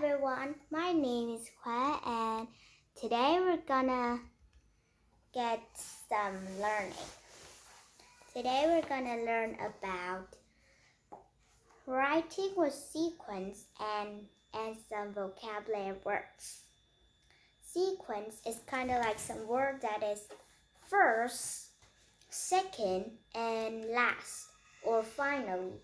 everyone, my name is Claire and today we're gonna get some learning. Today we're gonna learn about writing with sequence and some vocabulary words. Sequence is kind of like some word that is first, second, and last or finally.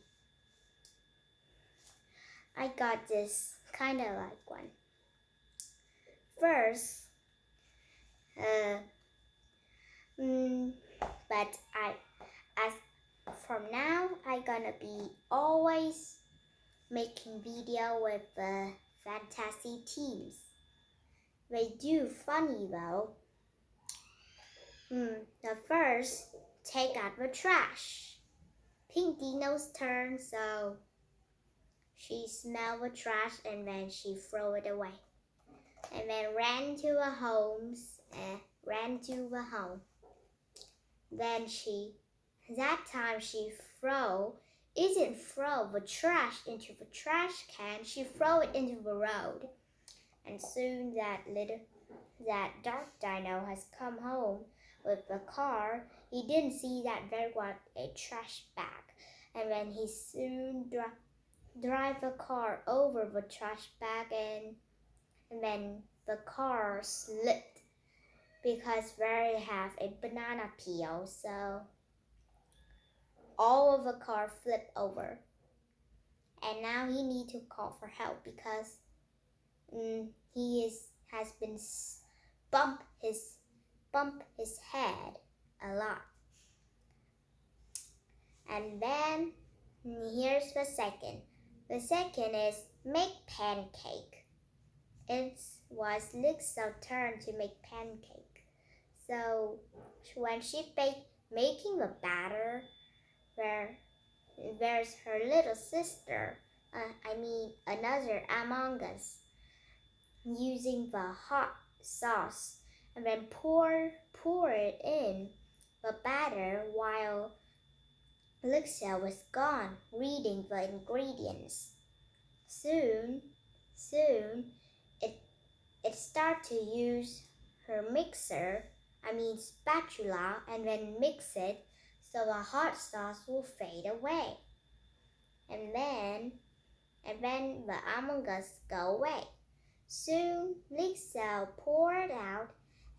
I got this kind of like one. First, but as from now, I gonna be always making video with the fantasy teams. They do funny though. The first, take out the trash. Pink Dino's turn, so she smelled the trash and then she threw it away. And then ran to the home. Then that time she isn't throw the trash into the trash can, she throw it into the road. And soon that dark dino has come home with the car. He didn't see that there was a trash bag. And then he soon drive the car over the trash bag and then the car slipped because they have a banana peel, so all of the car flipped over. And now he need to call for help because has been bump his head a lot. And then here's the second. The second is make pancake. It was Lixa's turn to make pancake. So when she making the batter, there's her little sister, another Among Us, using the hot sauce and then pour it in the batter while Lixa was gone reading the ingredients. Soon it started to use her spatula, and then mix it so the hot sauce will fade away. And then the Among Us go away. Soon Lixa poured out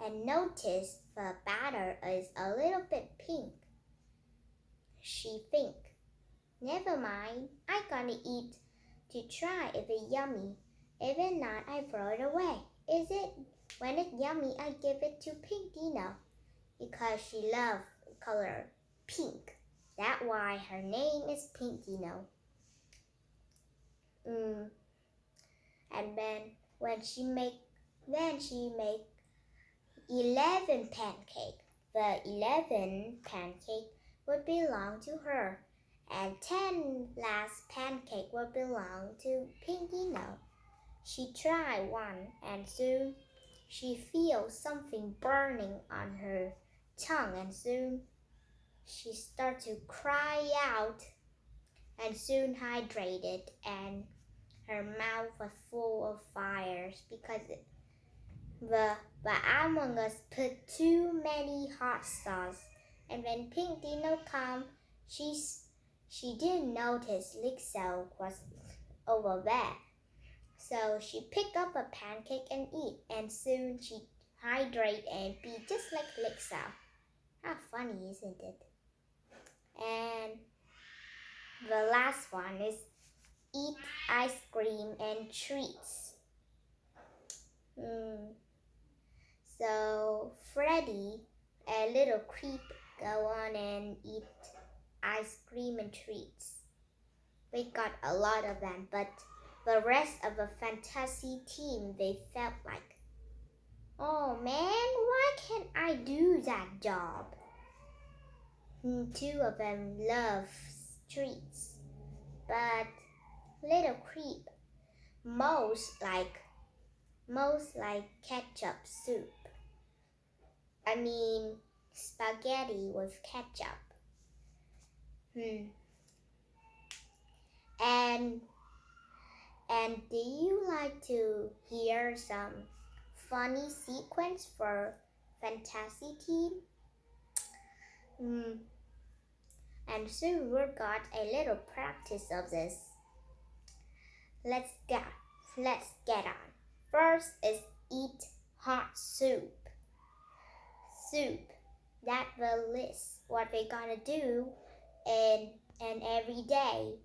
and noticed the batter is a little bit pink. She think, never mind, I gonna eat to try if it's yummy. If it's not, I throw it away. When it's yummy, I give it to Pink Dino because she loves color pink. That's why her name is Pink Dino. And then she make 11 pancake. The 11 pancake would belong to her, and 10 last pancake would belong to Pink Dino. She tried one, and soon she feels something burning on her tongue, and soon she starts to cry out, and soon hydrated, and her mouth was full of fires because the Among Us put too many hot sauce. And when Pink Dino come, she didn't notice Lixa was over there. So she picked up a pancake and eat, and soon she hydrate and be just like Lixa. How funny, isn't it? And the last one is eat ice cream and treats. So Freddy, a little creep, go on and eat ice cream and treats. We got a lot of them, but the rest of the fantasy team, they felt like, oh man, why can't I do that job? Two of them love treats, but little creep most like ketchup soup. Spaghetti with ketchup. And And do you like to hear some funny sequence for fantasy team? And soon we got a little practice of this. Let's get on. First is eat hot soup. That will list what we're gonna do in every day.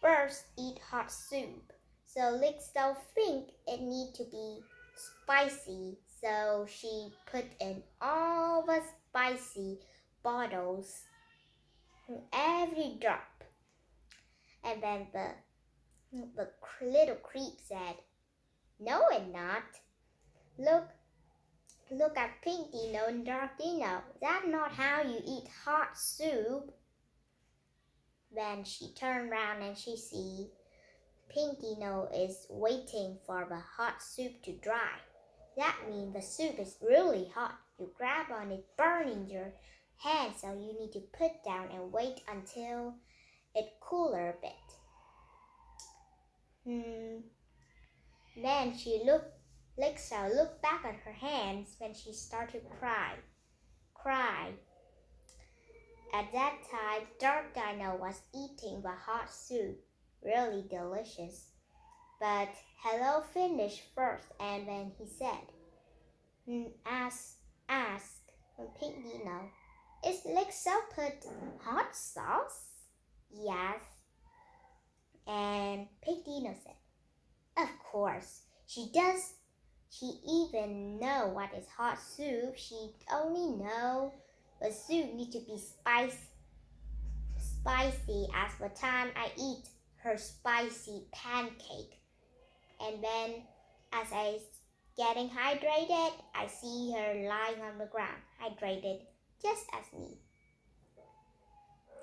First, eat hot soup. So Lixo think it need to be spicy. So she put in all the spicy bottles, every drop. And then the little creep said, "No, it's not. Look at Pink Dino and Dark Dino. That's not how you eat hot soup." Then she turned around and she see Pink Dino is waiting for the hot soup to dry. That means the soup is really hot. You grab on it, burning your hand, so you need to put down and wait until it cooler a bit. Then Lixo looked back at her hands when she started to cry. At that time, Dark Dino was eating the hot soup, really delicious. But Hello finished first, and then he said, asked Pink Dino, "Is Lixo put hot sauce?" "Yes." And Pink Dino said, "Of course, she does. She even know what is hot soup. She only know the soup need to be spicy as the time I eat her spicy pancake. And then as I getting hydrated, I see her lying on the ground, hydrated just as me."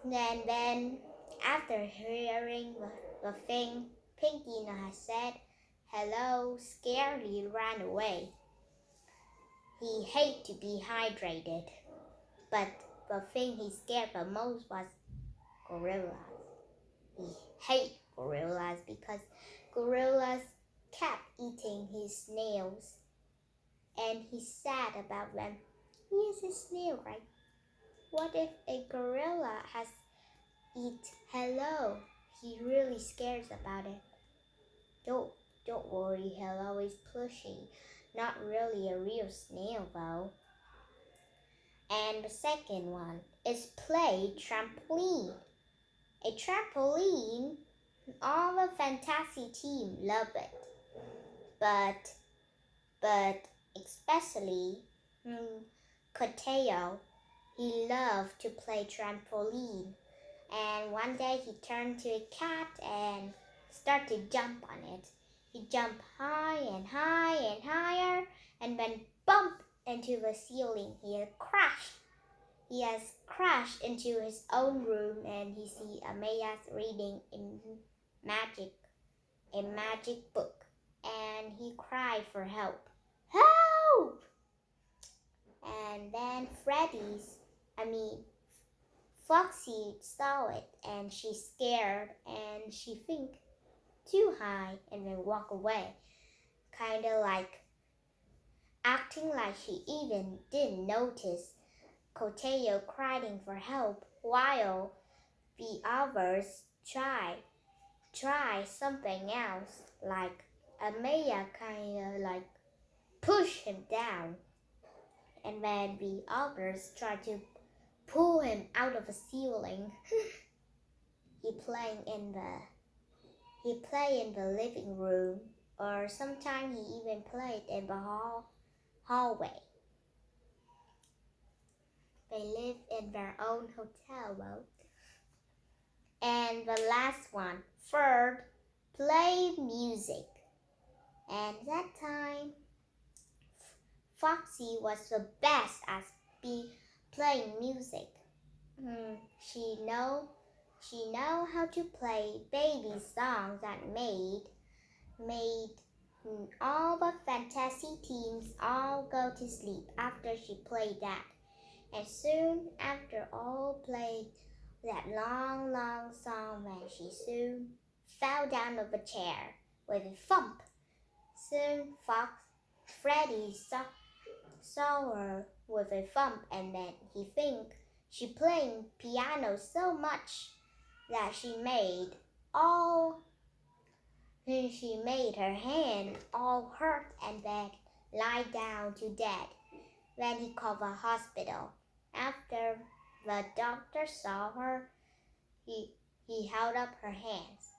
Then after hearing the thing Pink Dino has said, Hello scarcely ran away. He hate to be hydrated, but the thing he scared the most was gorillas. He hate gorillas because gorillas kept eating his snails, and he's sad about them. He is a snail, right? What if a gorilla has eat Hello? He really scares about it. Don't worry, Hello is plushy, not really a real snail though. And the second one is play trampoline. A trampoline, all the fantasy team love it. But especially Coteo, he loved to play trampoline. And one day he turned to a cat and started to jump on it. He jumped high and high and higher and then bumped into the ceiling. He has crashed into his own room, and he see Amaya's reading a magic book, and he cried for help. Help! And then Foxy saw it, and she scared, and she think too high and then walk away, kind of like acting like she even didn't notice Coteo crying for help, while the others try something else, like Amaya kind of like push him down, and then the others try to pull him out of the ceiling. He play in the living room, or sometimes he even played in the hallway. They live in their own hotel though. And the last one, third, play music. And that time, Foxy was the best at playing music. She know how to play baby songs that made all the fantasy teams all go to sleep after she played that. And soon after all played that long song, when she soon fell down of a chair with a thump. Soon Freddy saw her with a thump, and then he think she playing piano so much that she made her hand all hurt and then lie down to dead. Then he called the hospital. After the doctor saw her, he held up her hands.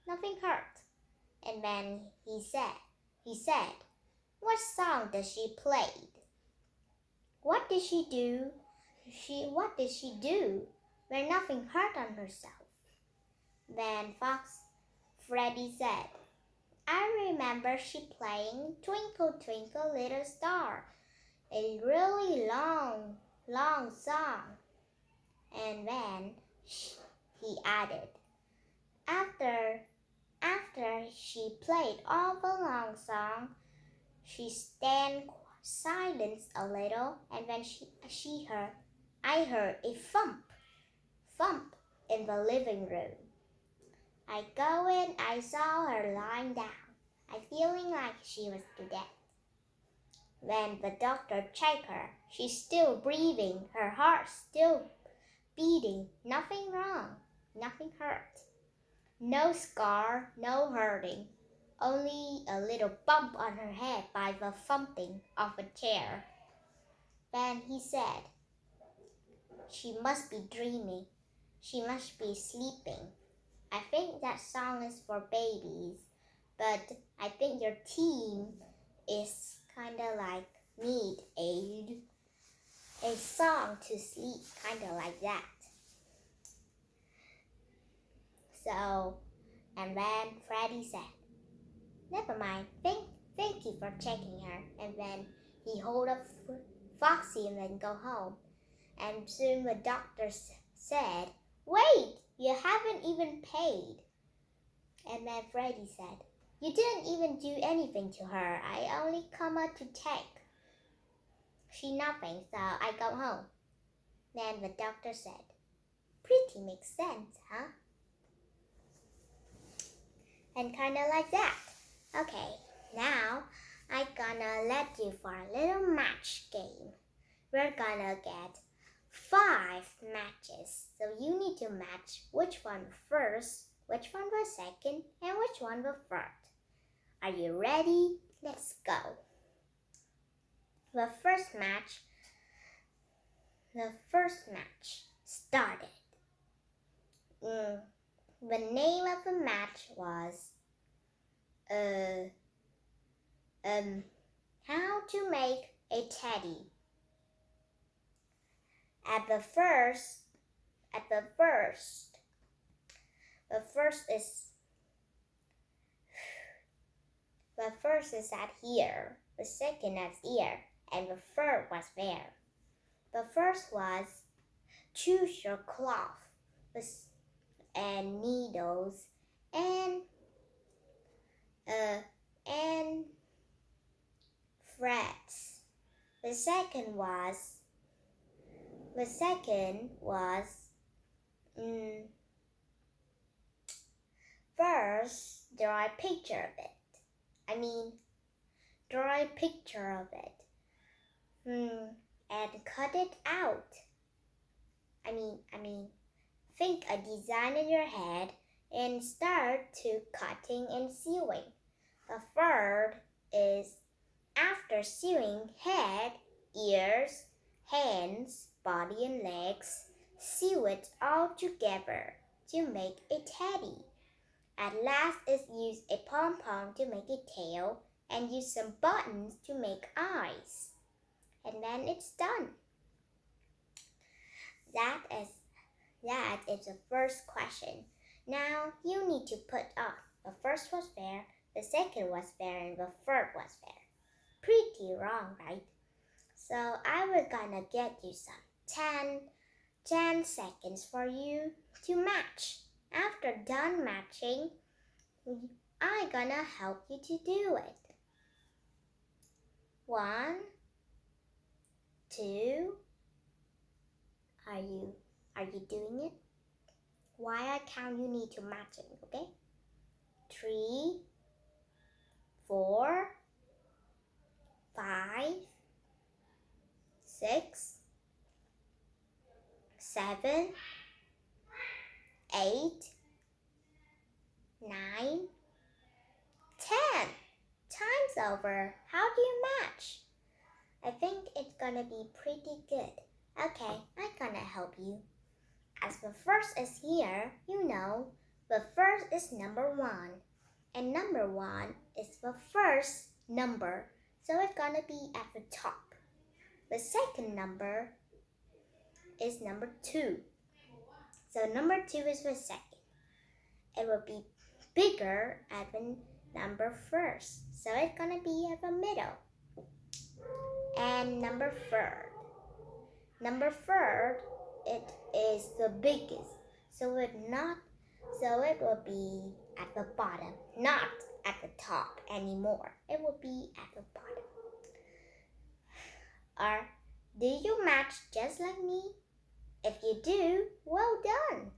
Nothing hurt. And then he said, what song does she play? What did she do? What did she do when nothing hurt on herself? Then Freddy said, I remember she playing Twinkle Twinkle Little Star, a really long song. And then he added, after she played all the long song, she stand silent a little, and then I heard a thump in the living room. I go in, I saw her lying down. I feeling like she was to death. Then the doctor checked her. She's still breathing, her heart still beating, nothing wrong, nothing hurt. No scar, no hurting, only a little bump on her head by the thumping of a chair. Then he said, she must be dreaming, she must be sleeping. I think that song is for babies, but I think your team is kinda like need a song to sleep, kinda like that. So, and then Freddy said, never mind, thank you for checking her. And then he hold up Foxy and then go home. And soon the doctor said, wait, you haven't even paid. And then Freddy said, you didn't even do anything to her. I only come out to check. She nothing, so I go home. Then the doctor said, pretty makes sense, huh? And kinda like that. Okay, now I'm gonna let you for a little match game. We're gonna get 5 matches. So you need to match which one first, which one was second, and which one was third. Are you ready? Let's go. The first match started. The name of the match was how to make a teddy. The first is at here, the second at here, and the third was there. The first was choose your cloth and needles and threads. The second was first draw a picture of it. Draw a picture of it. And cut it out. Think a design in your head and start to cutting and sewing. The third is after sewing head, ears, hands, body and legs, sew it all together to make a teddy. At last is use a pom-pom to make a tail and use some buttons to make eyes. And then it's done. That is the first question. Now you need to put on. The first was fair, the second was fair, and the third was fair. Pretty wrong, right? So I will gonna get you some 10 seconds for you to match. After done matching, I gonna help you to do it. 1, 2, are you doing it? while I count, you need to match it, okay? 3, 4, 5, 6, 7, 8, 9, 10. Time's over. How do you match? I think it's gonna be pretty good. Okay, I'm gonna help you. As the first is here, you know, the first is number 1. And number 1 is the first number, so it's gonna be at the top. The second number is number 2. So number 2 is the second. It will be bigger at the number first, so it's gonna be at the middle. And number third. Number third, it is the biggest, so it will be at the bottom, not at the top anymore. It will be at the bottom. Do you match just like me? If you do, well done.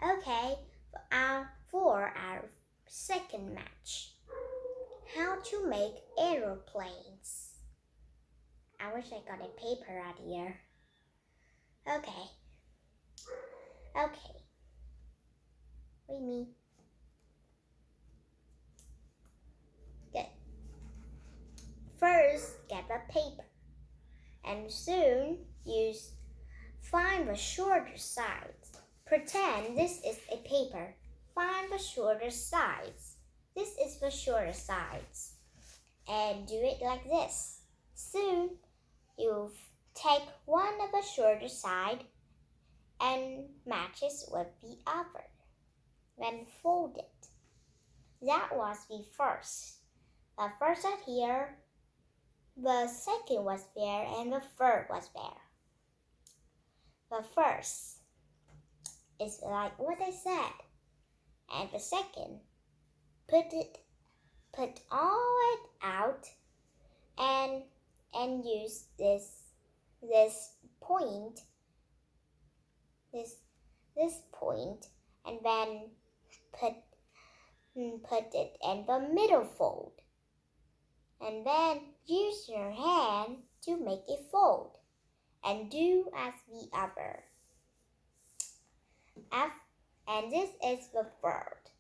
Okay, for our second match, how to make aeroplanes. I wish I got a paper out here. Okay. Wait me. Good. First, get the paper. And soon, find the shorter sides. Pretend this is a paper. Find the shorter sides. This is the shorter sides. And do it like this. Soon, you take one of the shorter side and match it with the other. Then fold it. That was the first. The first is here, the second was there, and the third was there. The first is like what I said. And the second, put all it out and use this point, and then put it in the middle fold. And then use your hand to make it fold. And do as the other. And this is the third.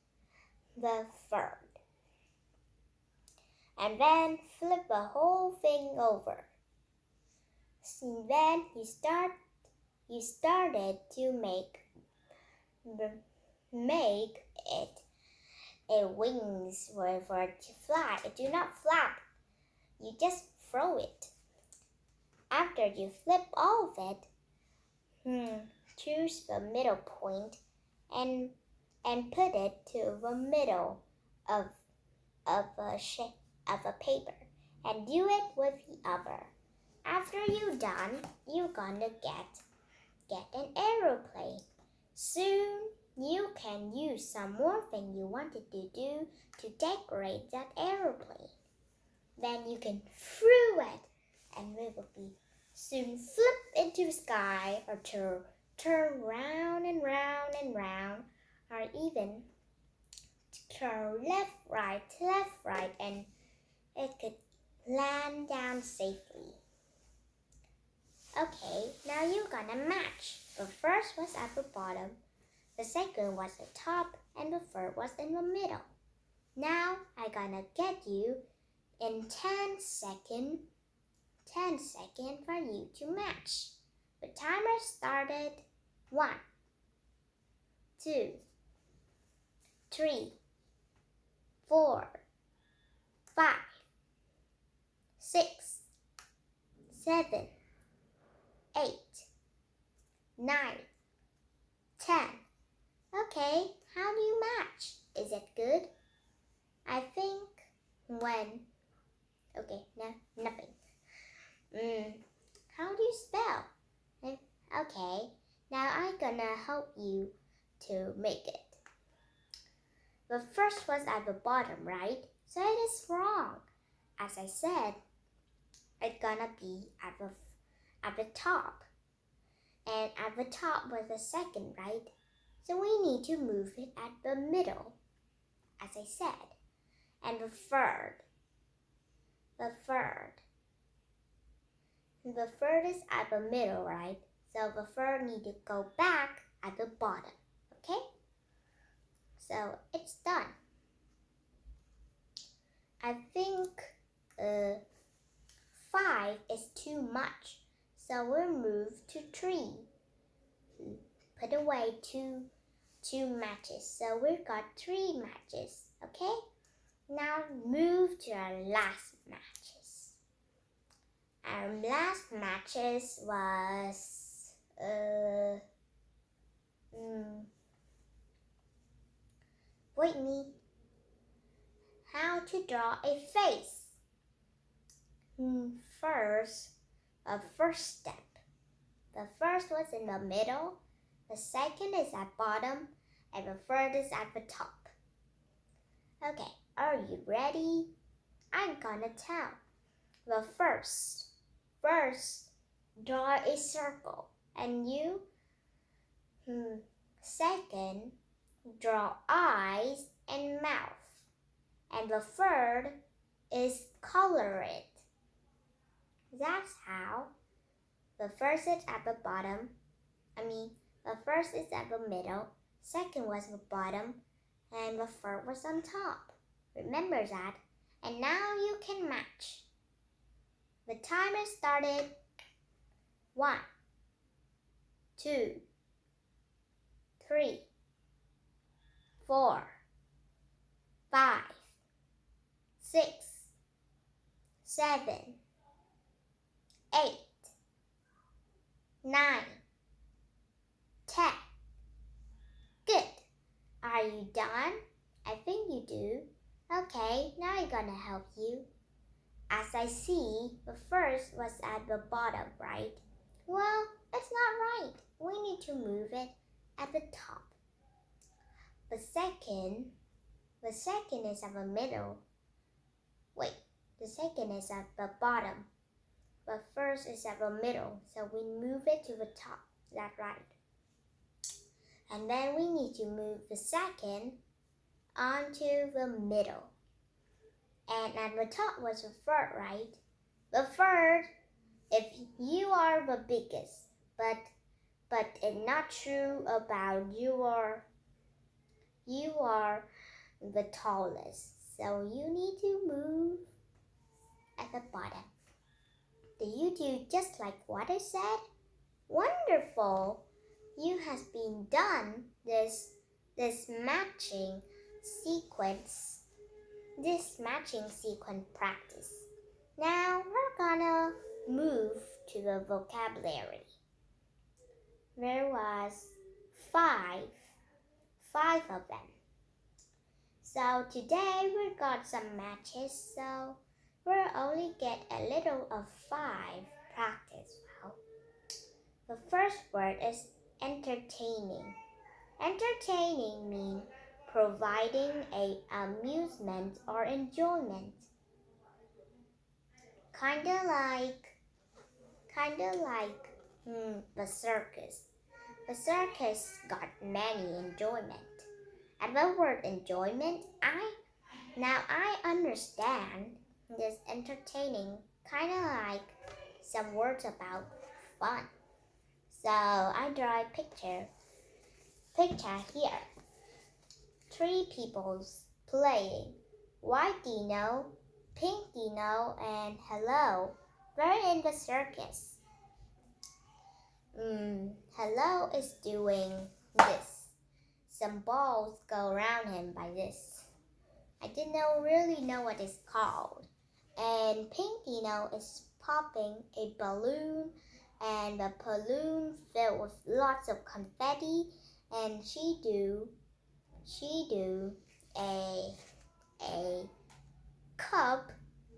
And then flip the whole thing over. So then you started to make it wings for it to fly. Do not flap. You just throw it. After you flip all of it, choose the middle point and put it to the middle of a paper, and do it with the other. After you're done, you're gonna get an aeroplane. Soon you can use some more thing you wanted to do to decorate that aeroplane. Then you can throw it, and it will be soon flip into the sky, or turn round and round and round, or even turn left, right, and it could land down safely. Okay, now you're gonna match. The first was at the bottom, the second was the top, and the third was in the middle. Now I'm gonna get you in 10 seconds for you to match. The timer started. 1, 2, 3, 4, 5, 6, 7, 8, 9, 10. Okay, how do you match? Is it good? I think nothing. How do you spell? Okay, now I'm gonna help you to make it. The first was at the bottom, right? So it is wrong. As I said, it's gonna be at the top. And at the top was the second, right? So we need to move it at the middle, as I said. And the third is at the middle, right? So the third need to go back at the bottom, okay? So it's done. I think 5 is too much, so we'll move to 3. Put away two matches, so we've got 3 matches, okay? Now move to our last matches. Our last matches was Whitney, how to draw a face. First step. The first was in the middle, the second is at bottom, and the third is at the top. Okay, are you ready? I'm gonna tell. The first, draw a circle, and you, second, draw eyes and mouth, and the third is color it. That's how. The first is at the bottom. The first is at the middle, second was the bottom, and the third was on top. Remember that. And now you can match. The timer started. 1, 2, 3, 4, 5, 6, 7, 8, 9, 10. Good. Are you done? I think you do. Okay, now I'm gonna help you. As I see, the first was at the bottom, right? Well, it's not right. We need to move it at the top. The second is at the middle. Wait, the second is at the bottom. The first is at the middle, so we move it to the top. Is that right? And then we need to move the second onto the middle. And at the top was the third, right? The third, if you are the biggest, but it's not true about you are the tallest. So you need to move at the bottom. Do you do just like what I said? Wonderful! You has been done this matching sequence practice. Now we're gonna move to the vocabulary. There was 5 of them. So today we got some matches, so we'll only get a little of 5 practice. Well, the first word is entertaining. Entertaining means providing a amusement or enjoyment. Kinda like the circus. The circus got many enjoyment. And the word enjoyment, I understand this entertaining, kinda like some words about fun. So I draw a picture here. 3 peoples playing. White Dino, Pink Dino, and Hello. They're in the circus. Hello is doing this. Some balls go around him by this. I didn't really know what it's called. And Pink Dino is popping a balloon, and the balloon filled with lots of confetti, and she do a cup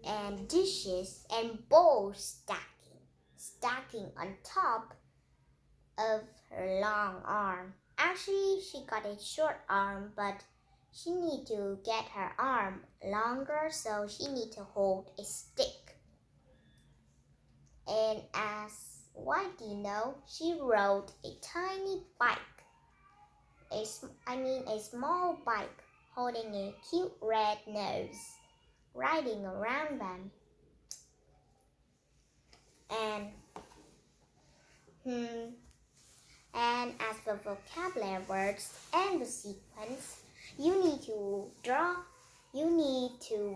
and dishes and bowls stacking on top of her long arm. Actually, she got a short arm, but she need to get her arm longer, so she need to hold a stick. And as White Dino, she rode a tiny bike. a small bike holding a cute red nose, riding around them. And and as the vocabulary words and the sequence, you need to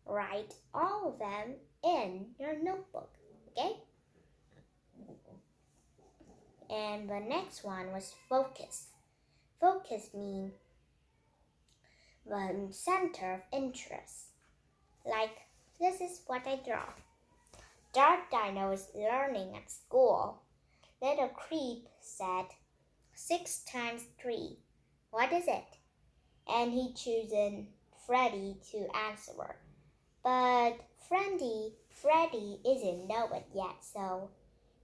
write all of them in your notebook, okay? And the next one was focus. Focus means the center of interest. Like, this is what I draw. Dark Dino is learning at school. Little Creep said, 6 times 3. What is it? And he chosen Freddy to answer. But Freddy isn't know it yet, so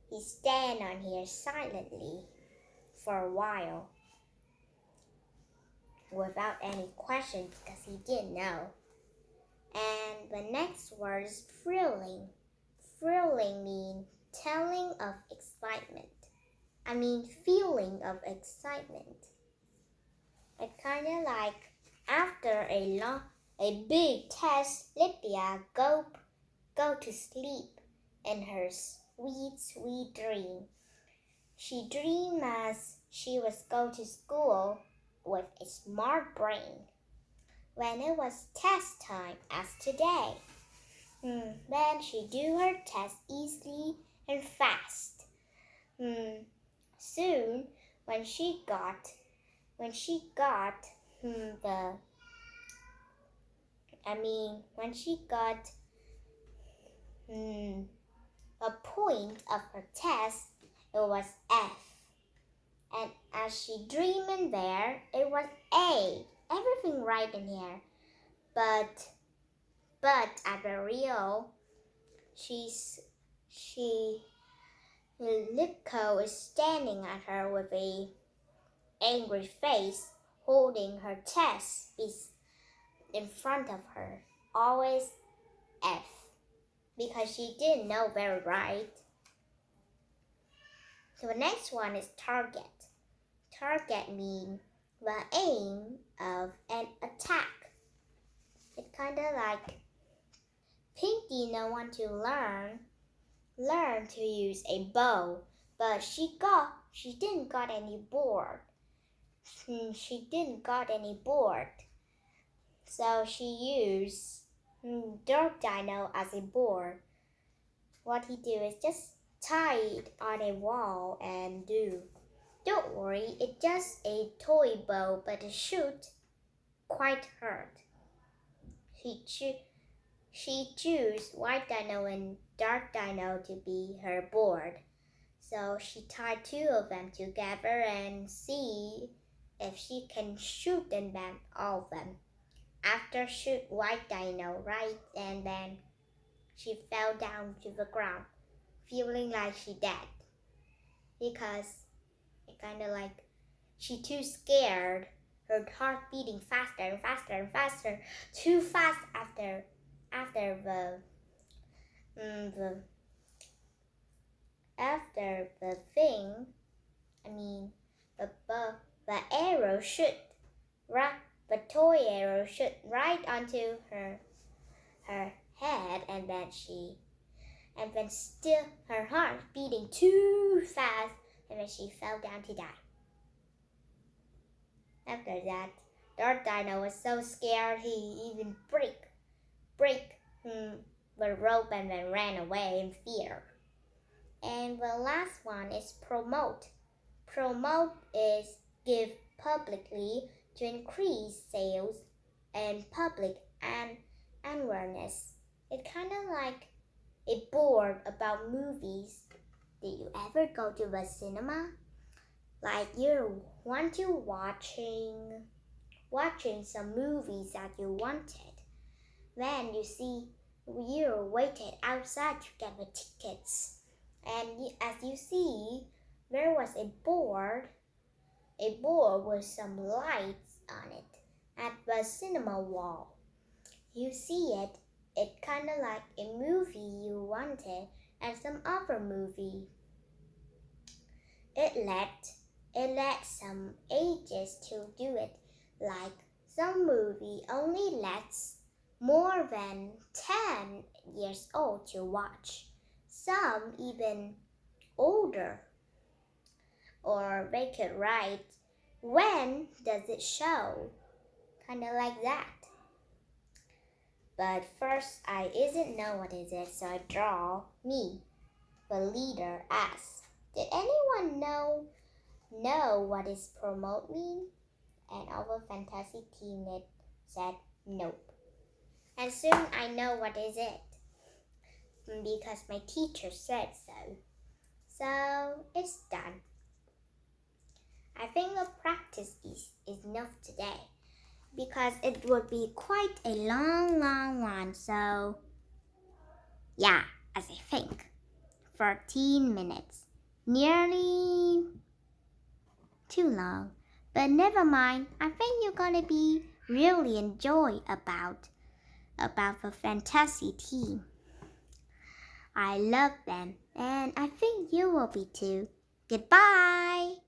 he stand on here silently for a while without any question because he didn't know. And the next word is thrilling. Thrilling means feeling of excitement. It's kind of like after a big test, Lydia go to sleep in her sweet dream. She dreamed as she was go to school with a smart brain. When it was test time as today, then she do her test easily and fast. Soon, when she got a point of her test, it was F. And as she dreamed in there, it was A. Everything right in here. But at the real, Lipko is standing at her with a angry face, holding her test is in front of her. Always F, because she didn't know very right. So the next one is target. Target means the aim of an attack. It's kind of like Pinky no want to learn to use a bow, but she didn't got any board. She didn't got any board, so she used Dark Dino as a board. What he do is just tie it on a wall and do. Don't worry, it's just a toy bow, but it shoot quite hurt. She chose White Dino and Dark Dino to be her board. So she tied 2 of them together and see if she can shoot them all of them. After shoot White Dino, right, and then she fell down to the ground, feeling like she dead. Because it kind of like she too scared, her heart beating faster and faster and faster, too fast after the thing. The arrow shoot right. The toy arrow shoot right onto her head, and then still her heart beating too fast, and then she fell down to die. After that, Dark Dino was so scared he even break the rope and then ran away in fear. And the last one is promote. Promote is give publicly to increase sales and public awareness. It's kind of like a board about movies. Did you ever go to the cinema? Like you want to watching some movies that you wanted. Then you waited outside to get the tickets. And as you see, there was a board with some lights on it at the cinema wall. You see it kind of like a movie you wanted and some other movie. It it lets some ages to do it, like some movie only lets more than 10 years old to watch, some even older. Or make it right. When does it show? Kinda like that. But first, I didn't know what is it, so I draw me, the leader, as. Did anyone know what is promote mean? And our fantasy teammate said nope. And soon I know what is it, because my teacher said so. So it's done. I think the practice is enough today, because it would be quite a long one. So yeah, as I think, 13 minutes, nearly too long. But never mind, I think you're gonna be really enjoy about the fantasy team. I love them, and I think you will be too. Goodbye!